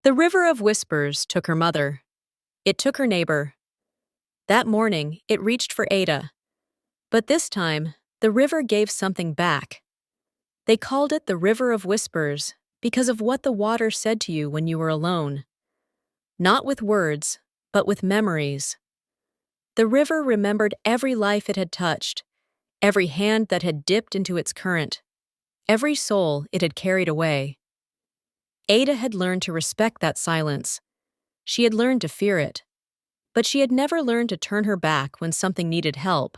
The river of whispers took her mother. It took her neighbor. That morning, it reached for Ada. But this time, the river gave something back. They called it the River of Whispers because of what the water said to you when you were alone. Not with words, but with memories. The river remembered every life it had touched, every hand that had dipped into its current, every soul it had carried away. Ada had learned to respect that silence. She had learned to fear it. But she had never learned to turn her back when something needed help.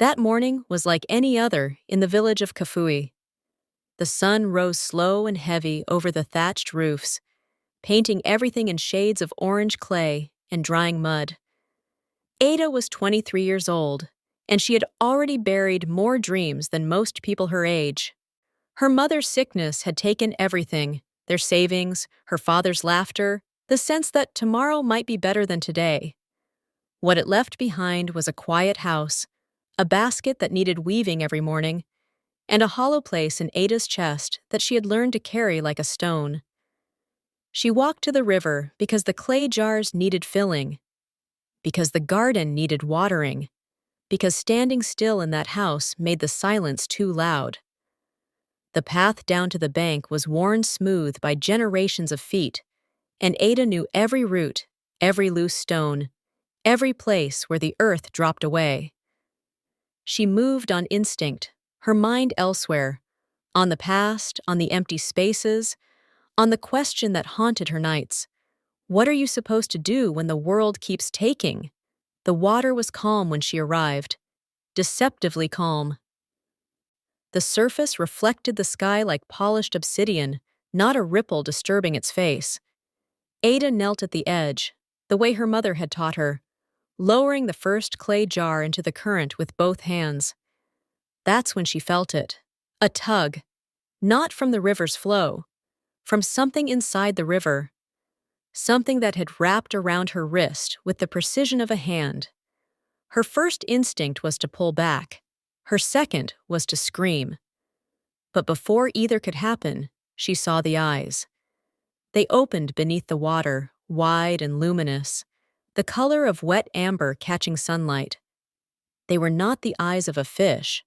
That morning was like any other in the village of Kafui. The sun rose slow and heavy over the thatched roofs, painting everything in shades of orange clay and drying mud. Ada was 23 years old, and she had already buried more dreams than most people her age. Her mother's sickness had taken everything, their savings, her father's laughter, the sense that tomorrow might be better than today. What it left behind was a quiet house, a basket that needed weaving every morning, and a hollow place in Ada's chest that she had learned to carry like a stone. She walked to the river because the clay jars needed filling, because the garden needed watering, because standing still in that house made the silence too loud. The path down to the bank was worn smooth by generations of feet, and Ada knew every root, every loose stone, every place where the earth dropped away. She moved on instinct, her mind elsewhere, on the past, on the empty spaces, on the question that haunted her nights. What are you supposed to do when the world keeps taking? The water was calm when she arrived, deceptively calm. The surface reflected the sky like polished obsidian, not a ripple disturbing its face. Ada knelt at the edge, the way her mother had taught her, lowering the first clay jar into the current with both hands. That's when she felt it. A tug. Not from the river's flow. From something inside the river. Something that had wrapped around her wrist with the precision of a hand. Her first instinct was to pull back. Her second was to scream. But before either could happen, she saw the eyes. They opened beneath the water, wide and luminous, the color of wet amber catching sunlight. They were not the eyes of a fish.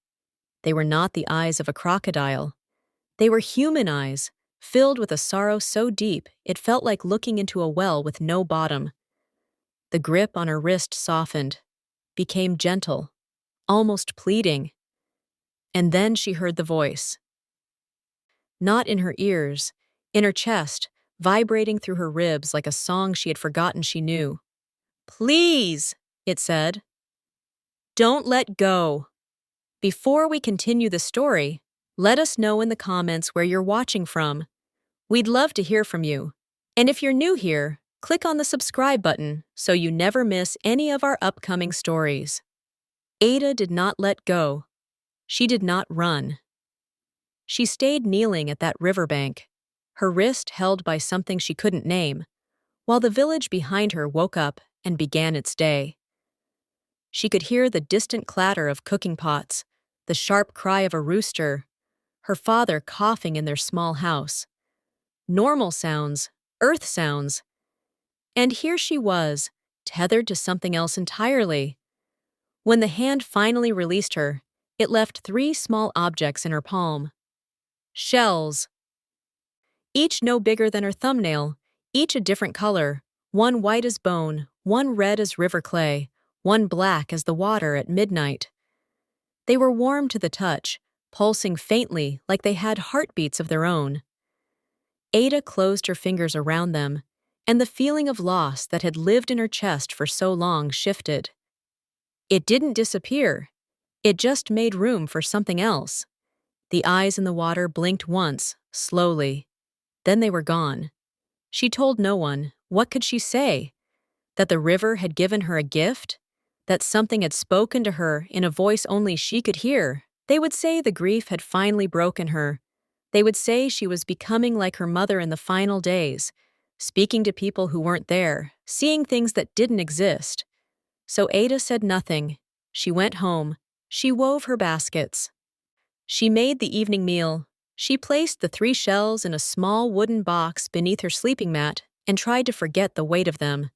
They were not the eyes of a crocodile. They were human eyes, filled with a sorrow so deep it felt like looking into a well with no bottom. The grip on her wrist softened, became gentle, almost pleading. And then she heard the voice. Not in her ears, in her chest, vibrating through her ribs like a song she had forgotten she knew. "Please," it said. "Don't let go." Before we continue the story, let us know in the comments where you're watching from. We'd love to hear from you. And if you're new here, click on the subscribe button so you never miss any of our upcoming stories. Ada did not let go. She did not run. She stayed kneeling at that riverbank, her wrist held by something she couldn't name, while the village behind her woke up and began its day. She could hear the distant clatter of cooking pots, the sharp cry of a rooster, her father coughing in their small house. Normal sounds, earth sounds. And here she was, tethered to something else entirely. When the hand finally released her, it left 3 small objects in her palm. Shells. Each no bigger than her thumbnail, each a different color, one white as bone, one red as river clay, one black as the water at midnight. They were warm to the touch, pulsing faintly like they had heartbeats of their own. Ada closed her fingers around them, and the feeling of loss that had lived in her chest for so long shifted. It didn't disappear. It just made room for something else. The eyes in the water blinked once, slowly. Then they were gone. She told no one. What could she say? That the river had given her a gift? That something had spoken to her in a voice only she could hear? They would say the grief had finally broken her. They would say she was becoming like her mother in the final days, speaking to people who weren't there, seeing things that didn't exist. So Ada said nothing. She went home. She wove her baskets. She made the evening meal. She placed the 3 shells in a small wooden box beneath her sleeping mat and tried to forget the weight of them.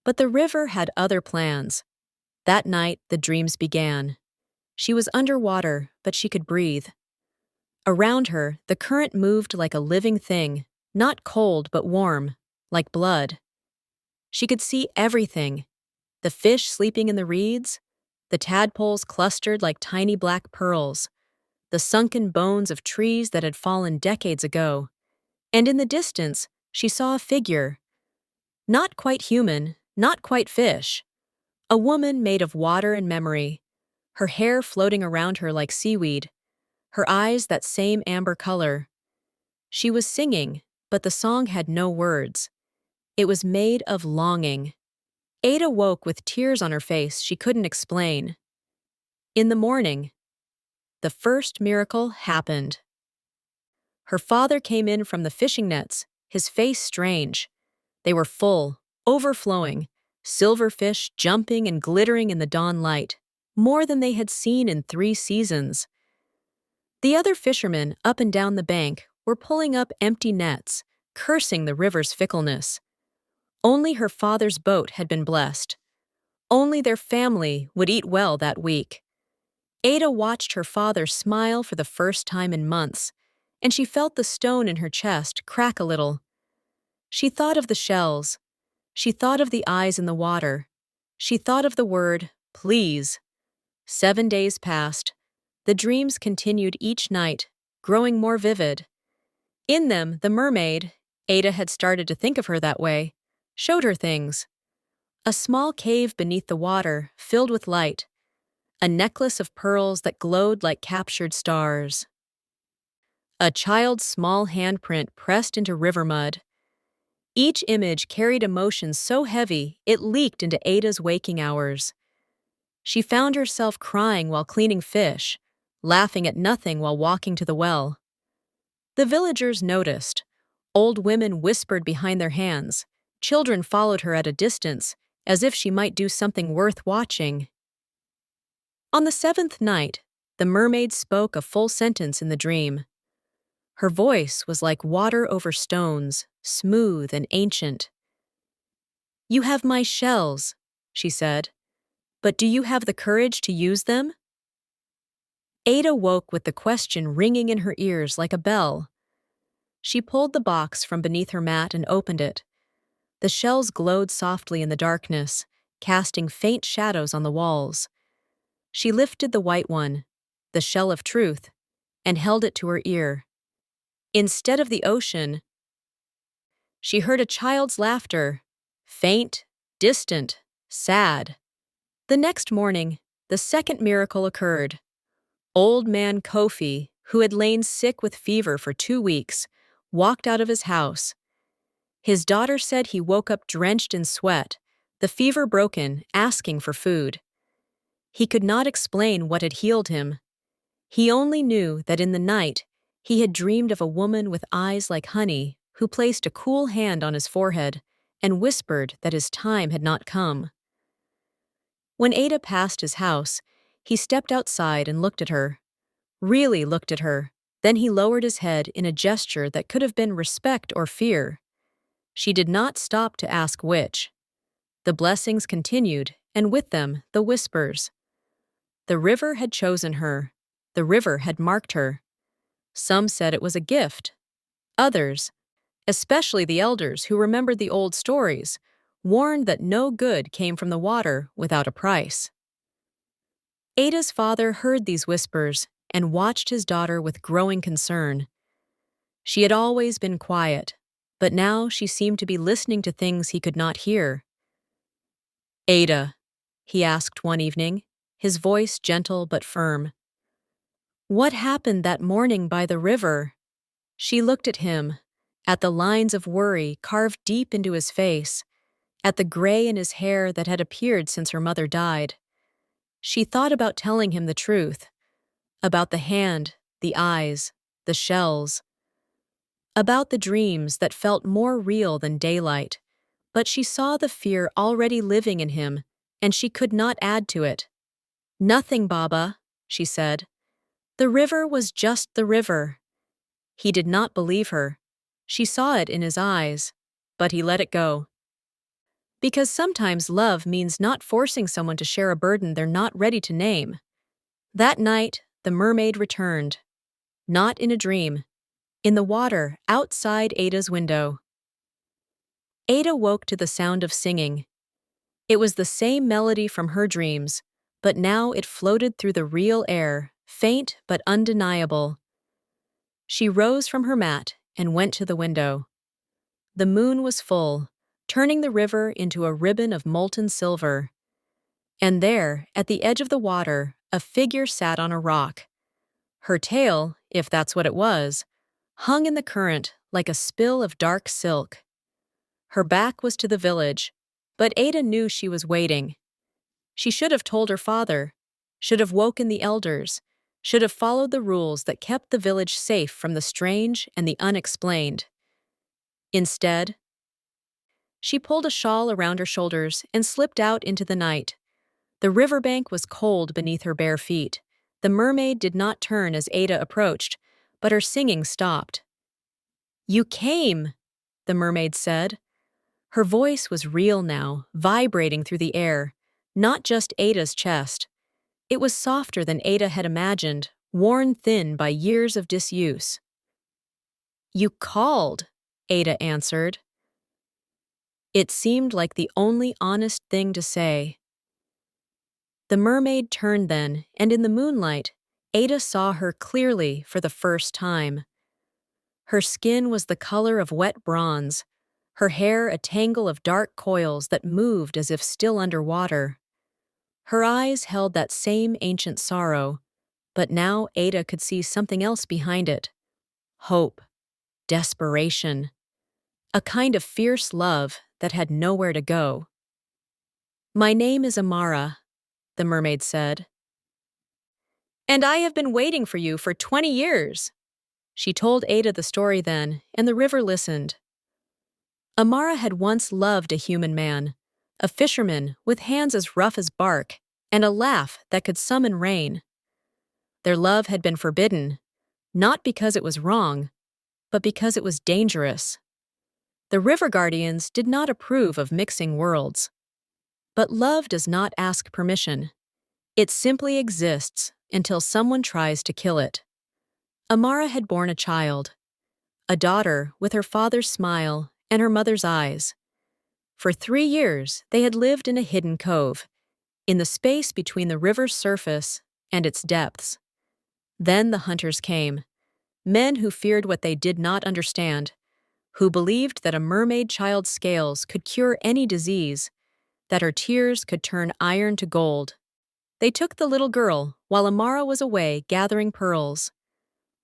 But the river had other plans. That night, the dreams began. She was underwater, but she could breathe. Around her, the current moved like a living thing, not cold but warm, like blood. She could see everything: the fish sleeping in the reeds, the tadpoles clustered like tiny black pearls, the sunken bones of trees that had fallen decades ago. And in the distance, she saw a figure. Not quite human, not quite fish. A woman made of water and memory, her hair floating around her like seaweed, her eyes that same amber color. She was singing, but the song had no words. It was made of longing. Ada woke with tears on her face she couldn't explain. In the morning, the first miracle happened. Her father came in from the fishing nets, his face strange. They were full, overflowing, silverfish jumping and glittering in the dawn light, more than they had seen in 3 seasons. The other fishermen up and down the bank were pulling up empty nets, cursing the river's fickleness. Only her father's boat had been blessed. Only their family would eat well that week. Ada watched her father smile for the first time in months, and she felt the stone in her chest crack a little. She thought of the shells. She thought of the eyes in the water. She thought of the word, please. 7 days passed. The dreams continued each night, growing more vivid. In them, the mermaid, Ada had started to think of her that way, showed her things. A small cave beneath the water, filled with light. A necklace of pearls that glowed like captured stars. A child's small handprint pressed into river mud. Each image carried emotion so heavy it leaked into Ada's waking hours. She found herself crying while cleaning fish, laughing at nothing while walking to the well. The villagers noticed. Old women whispered behind their hands. Children followed her at a distance, as if she might do something worth watching. On the 7th night, the mermaid spoke a full sentence in the dream. Her voice was like water over stones, smooth and ancient. "You have my shells," she said, "but do you have the courage to use them?" Ada woke with the question ringing in her ears like a bell. She pulled the box from beneath her mat and opened it. The shells glowed softly in the darkness, casting faint shadows on the walls. She lifted the white one, the shell of truth, and held it to her ear. Instead of the ocean, she heard a child's laughter, faint, distant, sad. The next morning, the second miracle occurred. Old man Kofi, who had lain sick with fever for 2 weeks, walked out of his house. His daughter said he woke up drenched in sweat, the fever broken, asking for food. He could not explain what had healed him. He only knew that in the night, he had dreamed of a woman with eyes like honey who placed a cool hand on his forehead and whispered that his time had not come. When Ada passed his house, he stepped outside and looked at her. Really looked at her. Then he lowered his head in a gesture that could have been respect or fear. She did not stop to ask which. The blessings continued, and with them, the whispers. The river had chosen her. The river had marked her. Some said it was a gift. Others, especially the elders who remembered the old stories, warned that no good came from the water without a price. Ada's father heard these whispers and watched his daughter with growing concern. She had always been quiet, but now she seemed to be listening to things he could not hear. "Ada," he asked one evening, his voice gentle but firm. "What happened that morning by the river?" She looked at him, at the lines of worry carved deep into his face, at the gray in his hair that had appeared since her mother died. She thought about telling him the truth, about the hand, the eyes, the shells, about the dreams that felt more real than daylight, but she saw the fear already living in him, and she could not add to it. "Nothing, Baba," she said. "The river was just the river." He did not believe her. She saw it in his eyes. but he let it go. Because sometimes love means not forcing someone to share a burden they're not ready to name. That night, the mermaid returned. Not in a dream. In the water, outside Ada's window. Ada woke to the sound of singing. It was the same melody from her dreams, but now it floated through the real air, faint but undeniable. She rose from her mat and went to the window. The moon was full, turning the river into a ribbon of molten silver. And there, at the edge of the water, a figure sat on a rock. Her tail, if that's what it was, hung in the current like a spill of dark silk. Her back was to the village, but Ada knew she was waiting. She should have told her father, should have woken the elders, should have followed the rules that kept the village safe from the strange and the unexplained. Instead, she pulled a shawl around her shoulders and slipped out into the night. The riverbank was cold beneath her bare feet. The mermaid did not turn as Ada approached, but her singing stopped. "You came," the mermaid said. Her voice was real now, vibrating through the air, not just Ada's chest. It was softer than Ada had imagined, worn thin by years of disuse. "You called," Ada answered. It seemed like the only honest thing to say. The mermaid turned then, and in the moonlight, Ada saw her clearly for the first time. Her skin was the color of wet bronze, her hair a tangle of dark coils that moved as if still underwater. Her eyes held that same ancient sorrow, but now Ada could see something else behind it. Hope, desperation, a kind of fierce love that had nowhere to go. "My name is Amara," the mermaid said. "And I have been waiting for you for 20 years. She told Ada the story then, and the river listened. Amara had once loved a human man, a fisherman with hands as rough as bark, and a laugh that could summon rain. Their love had been forbidden, not because it was wrong, but because it was dangerous. The river guardians did not approve of mixing worlds. But love does not ask permission. It simply exists until someone tries to kill it. Amara had borne a child, a daughter with her father's smile and her mother's eyes. For 3 years, they had lived in a hidden cove, in the space between the river's surface and its depths. Then the hunters came, men who feared what they did not understand, who believed that a mermaid child's scales could cure any disease, that her tears could turn iron to gold. They took the little girl while Amara was away gathering pearls.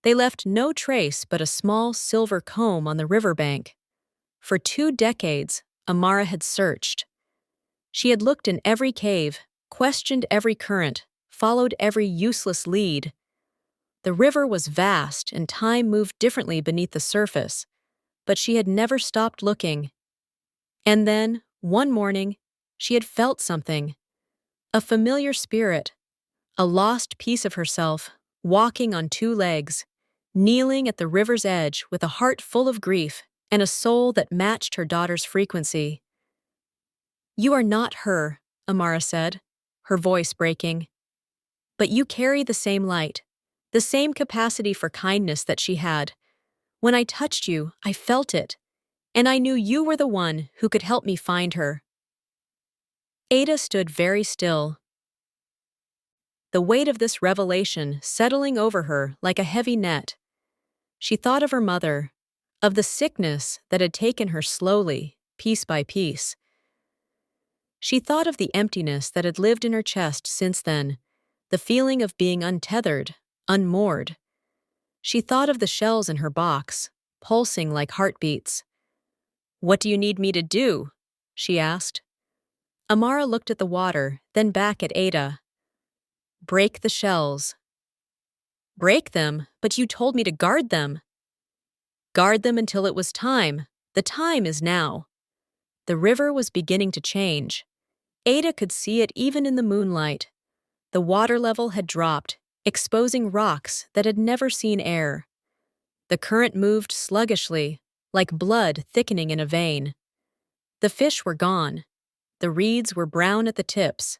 They left no trace but a small silver comb on the riverbank. For 2 decades, Amara had searched. She had looked in every cave, questioned every current, followed every useless lead. The river was vast and time moved differently beneath the surface, but she had never stopped looking. And then, one morning, she had felt something. A familiar spirit, a lost piece of herself, walking on 2 legs, kneeling at the river's edge with a heart full of grief and a soul that matched her daughter's frequency. "You are not her," Amara said, her voice breaking. "But you carry the same light, the same capacity for kindness that she had. When I touched you, I felt it, and I knew you were the one who could help me find her." Ada stood very still, the weight of this revelation settling over her like a heavy net. She thought of her mother, of the sickness that had taken her slowly, piece by piece. She thought of the emptiness that had lived in her chest since then, the feeling of being untethered, unmoored. She thought of the shells in her box, pulsing like heartbeats. "What do you need me to do?" she asked. Amara looked at the water, then back at Ada. "Break the shells." "Break them? But you told me to guard them." "Guard them until it was time. The time is now." The river was beginning to change. Ada could see it even in the moonlight. The water level had dropped, exposing rocks that had never seen air. The current moved sluggishly, like blood thickening in a vein. The fish were gone. The reeds were brown at the tips.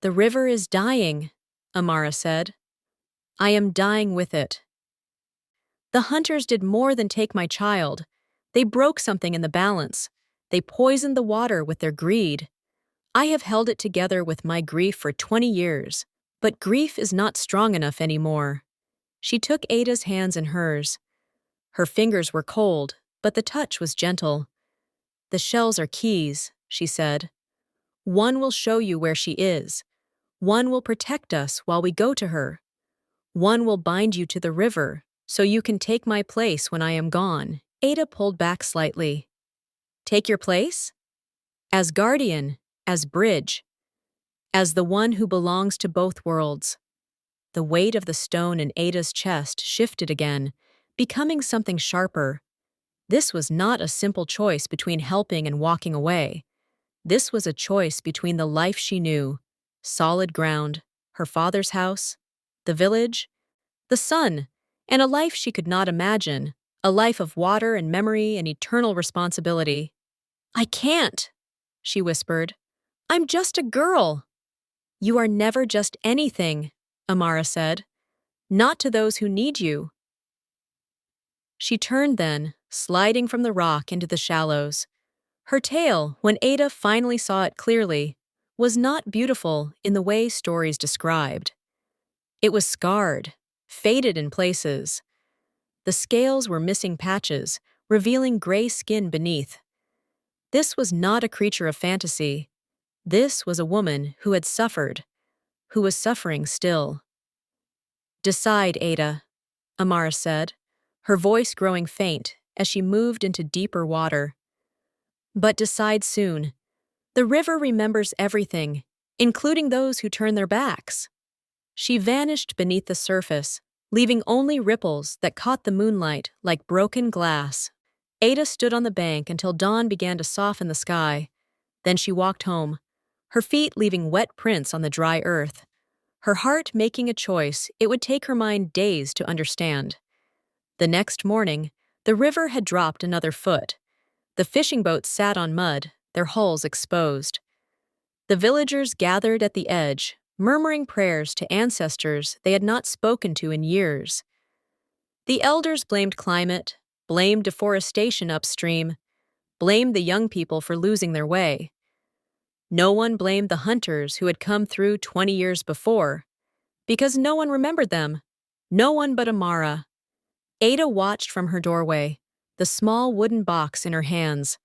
"The river is dying," Amara said. "I am dying with it." "The hunters did more than take my child. They broke something in the balance. They poisoned the water with their greed. I have held it together with my grief for 20 years, but grief is not strong enough anymore." She took Ada's hands in hers. Her fingers were cold, but the touch was gentle. "The shells are keys," she said. "One will show you where she is. One will protect us while we go to her. One will bind you to the river, so you can take my place when I am gone." Ada pulled back slightly. "Take your place?" "As guardian, as bridge, as the one who belongs to both worlds." The weight of the stone in Ada's chest shifted again, becoming something sharper. This was not a simple choice between helping and walking away. This was a choice between the life she knew, solid ground, her father's house, the village, the sun, and a life she could not imagine, a life of water and memory and eternal responsibility. "I can't," she whispered. "I'm just a girl." "You are never just anything," Amara said. "Not to those who need you." She turned then, sliding from the rock into the shallows. Her tale, when Ada finally saw it clearly, was not beautiful in the way stories described. It was scarred, faded in places. The scales were missing patches, revealing gray skin beneath. This was not a creature of fantasy. This was a woman who had suffered, who was suffering still. "Decide, Ada," Amara said, her voice growing faint as she moved into deeper water. "But decide soon. The river remembers everything, including those who turn their backs." She vanished beneath the surface, leaving only ripples that caught the moonlight like broken glass. Ada stood on the bank until dawn began to soften the sky. Then she walked home, her feet leaving wet prints on the dry earth. Her heart making a choice it would take her mind days to understand. The next morning, the river had dropped another foot. The fishing boats sat on mud, their hulls exposed. The villagers gathered at the edge, murmuring prayers to ancestors they had not spoken to in years. The elders blamed climate, blamed deforestation upstream, blamed the young people for losing their way. No one blamed the hunters who had come through 20 years before, because no one remembered them, no one but Amara. Ada watched from her doorway, the small wooden box in her hands.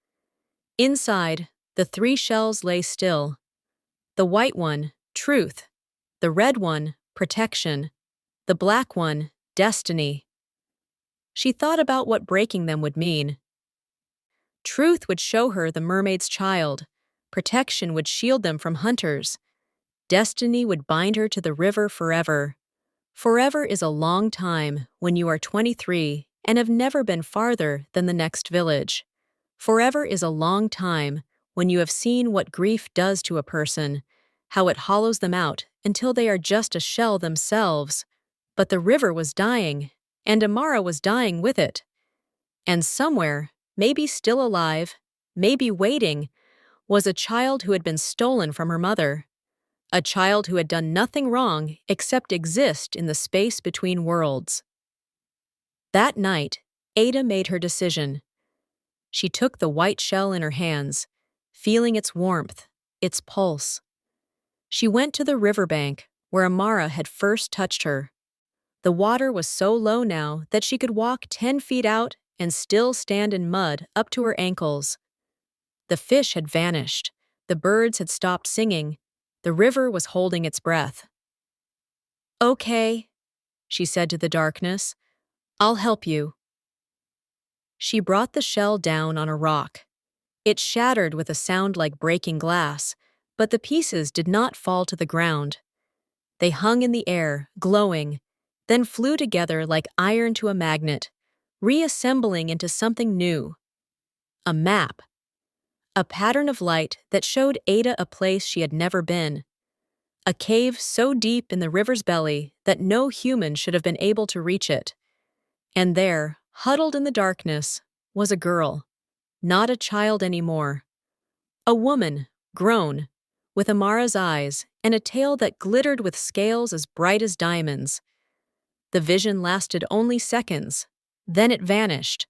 Inside, the 3 shells lay still. The white one, truth. The red one, protection. The black one, destiny. She thought about what breaking them would mean. Truth would show her the mermaid's child. Protection would shield them from hunters. Destiny would bind her to the river forever. Forever is a long time when you are 23 and have never been farther than the next village. Forever is a long time when you have seen what grief does to a person, how it hollows them out until they are just a shell themselves. But the river was dying, and Amara was dying with it. And somewhere, maybe still alive, maybe waiting, was a child who had been stolen from her mother. A child who had done nothing wrong except exist in the space between worlds. That night, Ada made her decision. She took the white shell in her hands, feeling its warmth, its pulse. She went to the riverbank where Amara had first touched her. The water was so low now that she could walk 10 feet out and still stand in mud up to her ankles. The fish had vanished. The birds had stopped singing. The river was holding its breath. "Okay," she said to the darkness. "I'll help you." She brought the shell down on a rock. It shattered with a sound like breaking glass, but the pieces did not fall to the ground. They hung in the air, glowing, then flew together like iron to a magnet, reassembling into something new. A map. A pattern of light that showed Ada a place she had never been. A cave so deep in the river's belly that no human should have been able to reach it. And there, huddled in the darkness, was a girl. Not a child anymore. A woman, grown, with Amara's eyes and a tail that glittered with scales as bright as diamonds. The vision lasted only seconds, then it vanished,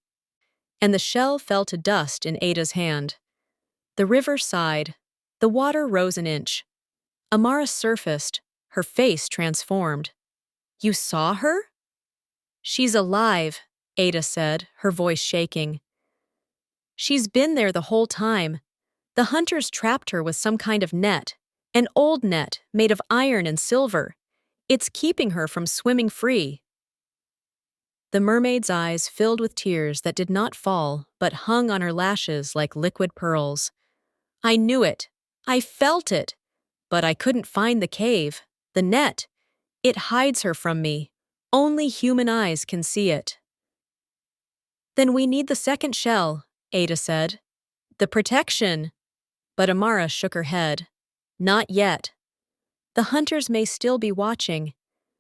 and the shell fell to dust in Ada's hand. The river sighed. The water rose an inch. Amara surfaced, her face transformed. "You saw her?" "She's alive," Ada said, her voice shaking. "She's been there the whole time. The hunters trapped her with some kind of net, an old net made of iron and silver. It's keeping her from swimming free." The mermaid's eyes filled with tears that did not fall but hung on her lashes like liquid pearls. "I knew it. I felt it. But I couldn't find the cave, the net. It hides her from me. Only human eyes can see it." "Then we need the second shell," Ada said. "The protection." But Amara shook her head. "Not yet. The hunters may still be watching.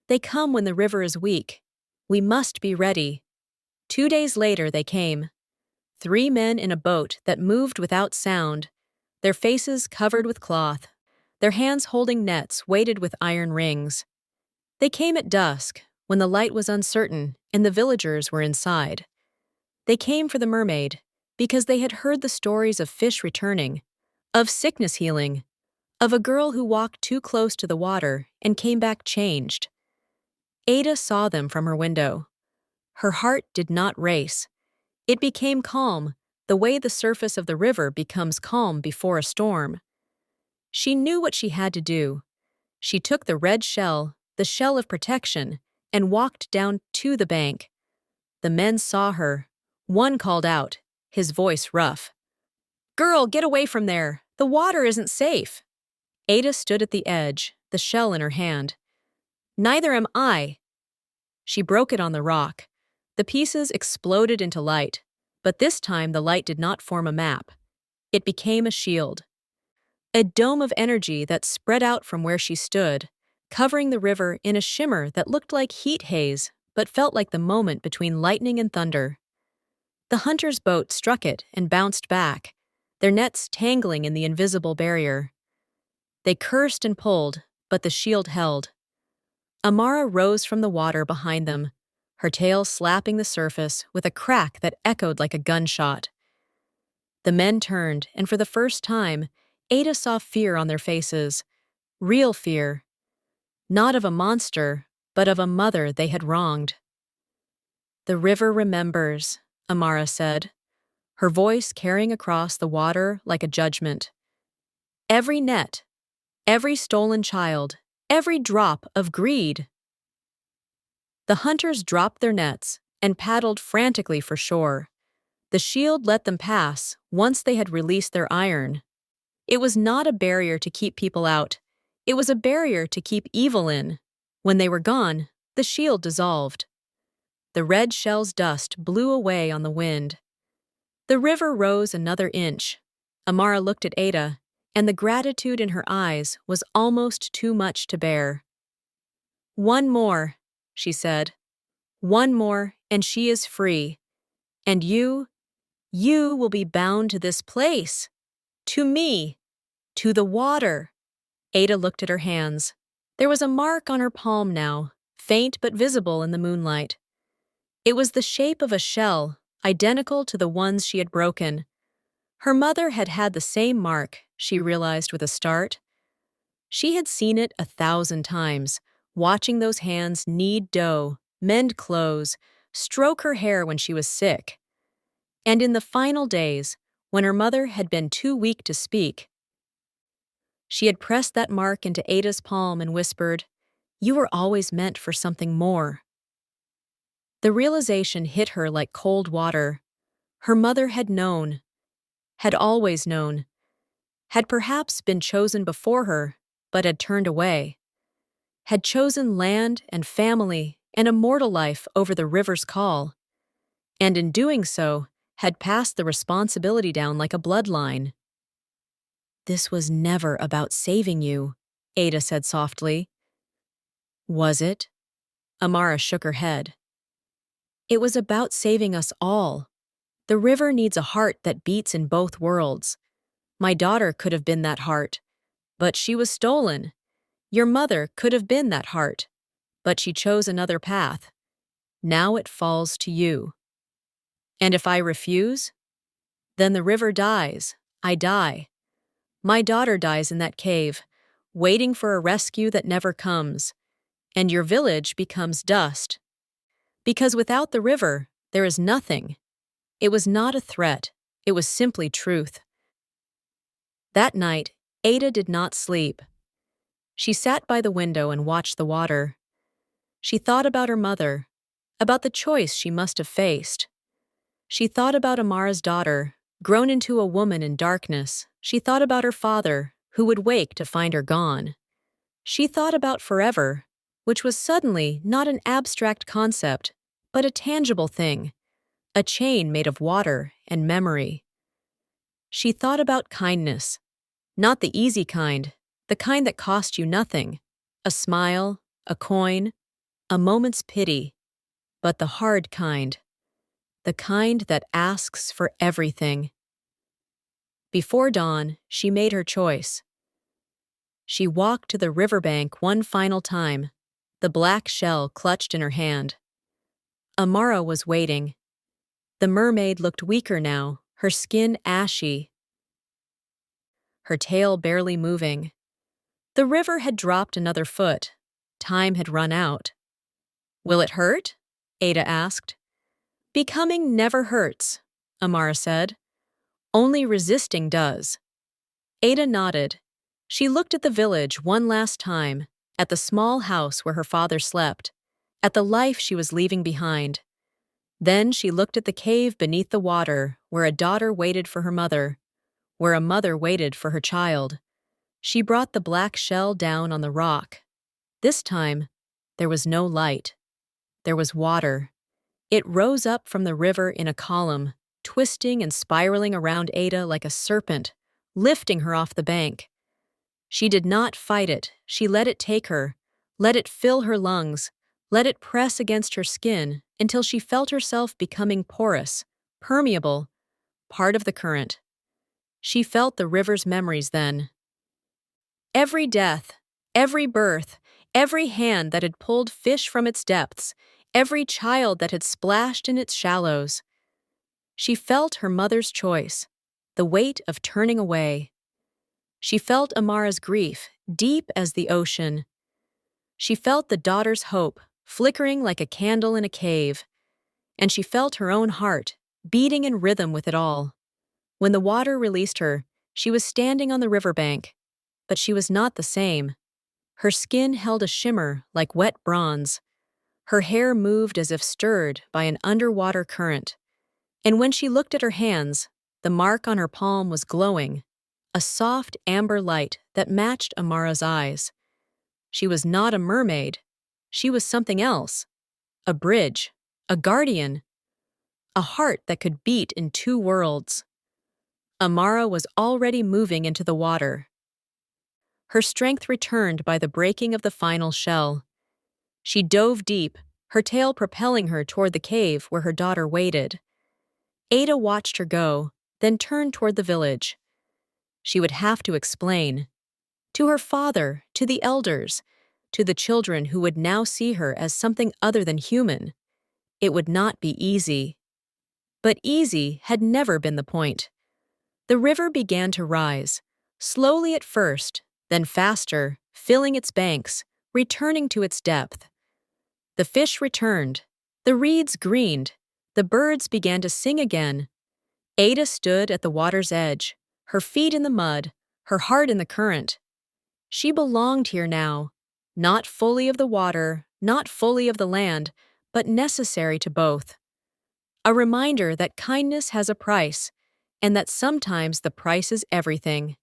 They come when the river is weak. We must be ready." 2 days later they came. 3 men in a boat that moved without sound, their faces covered with cloth, their hands holding nets weighted with iron rings. They came at dusk, when the light was uncertain and the villagers were inside. They came for the mermaid, because they had heard the stories of fish returning, of sickness healing, of a girl who walked too close to the water and came back changed. Ada saw them from her window. Her heart did not race. It became calm, the way the surface of the river becomes calm before a storm. She knew what she had to do. She took the red shell, the shell of protection, and walked down to the bank. The men saw her. One called out, his voice rough. "Girl, get away from there! The water isn't safe!" Ada stood at the edge, the shell in her hand. "Neither am I." She broke it on the rock. The pieces exploded into light, but this time the light did not form a map. It became a shield. A dome of energy that spread out from where she stood, covering the river in a shimmer that looked like heat haze but felt like the moment between lightning and thunder. The hunter's boat struck it and bounced back, their nets tangling in the invisible barrier. They cursed and pulled, but the shield held. Amara rose from the water behind them, her tail slapping the surface with a crack that echoed like a gunshot. The men turned, and for the first time, Ada saw fear on their faces. Real fear. Not of a monster, but of a mother they had wronged. "The river remembers," Amara said, her voice carrying across the water like a judgment. "Every net, every stolen child, every drop of greed." The hunters dropped their nets and paddled frantically for shore. The shield let them pass once they had released their iron. It was not a barrier to keep people out. It was a barrier to keep evil in. When they were gone, the shield dissolved. The red shell's dust blew away on the wind. The river rose another inch. Amara looked at Ada, and the gratitude in her eyes was almost too much to bear. "One more," she said. "One more, and she is free. And you will be bound to this place, to me, to the water." Ada looked at her hands. There was a mark on her palm now, faint but visible in the moonlight. It was the shape of a shell, identical to the ones she had broken. Her mother had had the same mark, she realized with a start. She had seen it 1,000 times, watching those hands knead dough, mend clothes, stroke her hair when she was sick. And in the final days, when her mother had been too weak to speak, she had pressed that mark into Ada's palm and whispered, "You were always meant for something more." The realization hit her like cold water. Her mother had known, had always known, had perhaps been chosen before her, but had turned away, had chosen land and family and a mortal life over the river's call, and in doing so, had passed the responsibility down like a bloodline. "This was never about saving you," Ada said softly. "Was it?" Amara shook her head. "It was about saving us all. The river needs a heart that beats in both worlds. My daughter could have been that heart, but she was stolen. Your mother could have been that heart, but she chose another path. Now it falls to you. And if I refuse, then the river dies. I die. My daughter dies in that cave, waiting for a rescue that never comes, and your village becomes dust. Because without the river, there is nothing. It was not a threat, it was simply truth. That night, Ada did not sleep. She sat by the window and watched the water. She thought about her mother, about the choice she must have faced. She thought about Amara's daughter, grown into a woman in darkness. She thought about her father, who would wake to find her gone. She thought about forever, which was suddenly not an abstract concept, but a tangible thing, a chain made of water and memory. She thought about kindness, not the easy kind, the kind that cost you nothing, a smile, a coin, a moment's pity, but the hard kind, the kind that asks for everything. Before dawn, she made her choice. She walked to the riverbank one final time, the black shell clutched in her hand. Amara was waiting. The mermaid looked weaker now, her skin ashy, her tail barely moving. The river had dropped another foot. Time had run out. Will it hurt? Ada asked. Becoming never hurts, Amara said. Only resisting does. Ada nodded. She looked at the village one last time, at the small house where her father slept, at the life she was leaving behind. Then she looked at the cave beneath the water where a daughter waited for her mother, where a mother waited for her child. She brought the black shell down on the rock. This time, there was no light. There was water. It rose up from the river in a column, twisting and spiraling around Ada like a serpent, lifting her off the bank. She did not fight it. She let it take her, let it fill her lungs, let it press against her skin until she felt herself becoming porous, permeable, part of the current. She felt the river's memories then. Every death, every birth, every hand that had pulled fish from its depths, every child that had splashed in its shallows. She felt her mother's choice, the weight of turning away. She felt Amara's grief, deep as the ocean. She felt the daughter's hope, flickering like a candle in a cave. And she felt her own heart, beating in rhythm with it all. When the water released her, she was standing on the riverbank, but she was not the same. Her skin held a shimmer like wet bronze. Her hair moved as if stirred by an underwater current. And when she looked at her hands, the mark on her palm was glowing, a soft amber light that matched Amara's eyes. She was not a mermaid. She was something else. A bridge, a guardian, a heart that could beat in two worlds. Amara was already moving into the water. Her strength returned by the breaking of the final shell. She dove deep, her tail propelling her toward the cave where her daughter waited. Ada watched her go, then turned toward the village. She would have to explain. To her father, to the elders, to the children who would now see her as something other than human. It would not be easy. But easy had never been the point. The river began to rise, slowly at first, then faster, filling its banks, returning to its depth. The fish returned, the reeds greened, the birds began to sing again. Ada stood at the water's edge, her feet in the mud, her heart in the current. She belonged here now, not fully of the water, not fully of the land, but necessary to both. A reminder that kindness has a price, and that sometimes the price is everything.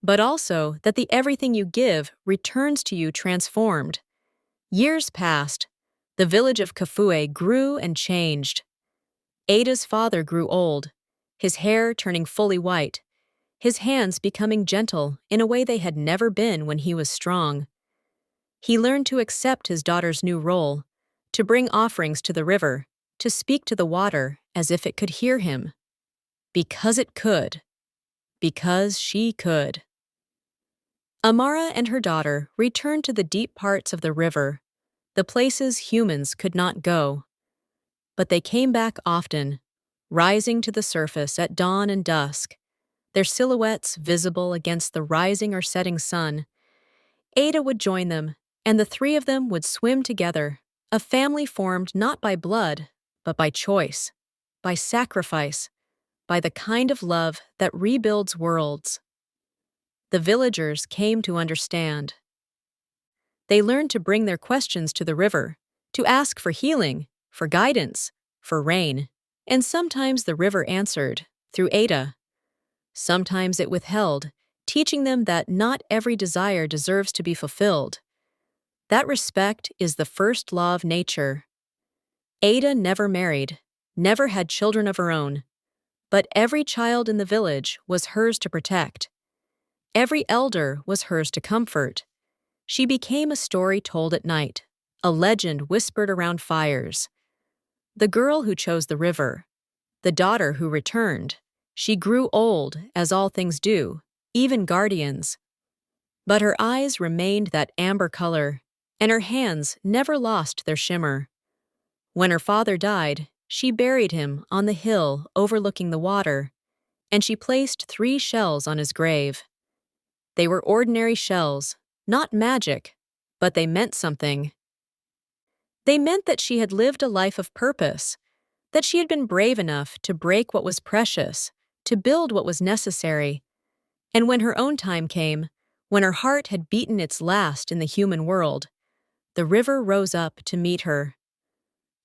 But also that the everything you give returns to you transformed. Years passed. The village of Kafue grew and changed. Ada's father grew old, his hair turning fully white, his hands becoming gentle in a way they had never been when he was strong. He learned to accept his daughter's new role, to bring offerings to the river, to speak to the water as if it could hear him. Because it could. because she could. Amara and her daughter returned to the deep parts of the river, the places humans could not go. But they came back often, rising to the surface at dawn and dusk, their silhouettes visible against the rising or setting sun. Ada would join them, and the three of them would swim together, a family formed not by blood, but by choice, by sacrifice, by the kind of love that rebuilds worlds. The villagers came to understand. They learned to bring their questions to the river, to ask for healing, for guidance, for rain, and sometimes the river answered, through Ada. Sometimes it withheld, teaching them that not every desire deserves to be fulfilled. That respect is the first law of nature. Ada never married, never had children of her own, but every child in the village was hers to protect. Every elder was hers to comfort. She became a story told at night, a legend whispered around fires. The girl who chose the river, the daughter who returned. She grew old, as all things do, even guardians. But her eyes remained that amber color, and her hands never lost their shimmer. When her father died, she buried him on the hill overlooking the water, and she placed 3 shells on his grave. They were ordinary shells, not magic, but they meant something. They meant that she had lived a life of purpose, that she had been brave enough to break what was precious, to build what was necessary. And when her own time came, when her heart had beaten its last in the human world, the river rose up to meet her.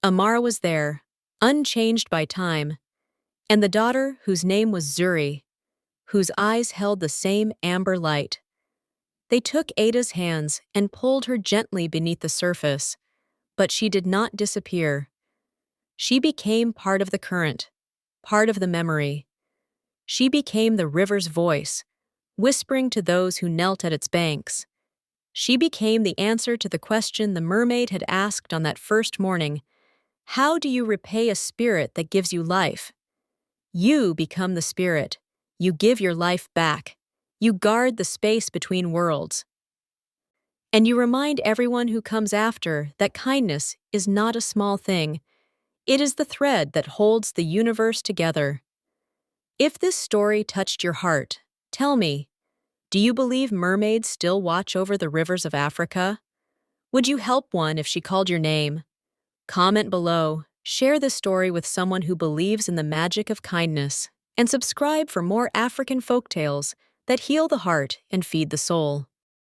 Amara was there, unchanged by time, and the daughter whose name was Zuri, whose eyes held the same amber light. They took Ada's hands and pulled her gently beneath the surface, but she did not disappear. She became part of the current, part of the memory. She became the river's voice, whispering to those who knelt at its banks. She became the answer to the question the mermaid had asked on that first morning: how do you repay a spirit that gives you life? You become the spirit. You give your life back. You guard the space between worlds. And you remind everyone who comes after that kindness is not a small thing. It is the thread that holds the universe together. If this story touched your heart, tell me, do you believe mermaids still watch over the rivers of Africa? Would you help one if she called your name? Comment below, share this story with someone who believes in the magic of kindness, and subscribe for more African folktales that heal the heart and feed the soul.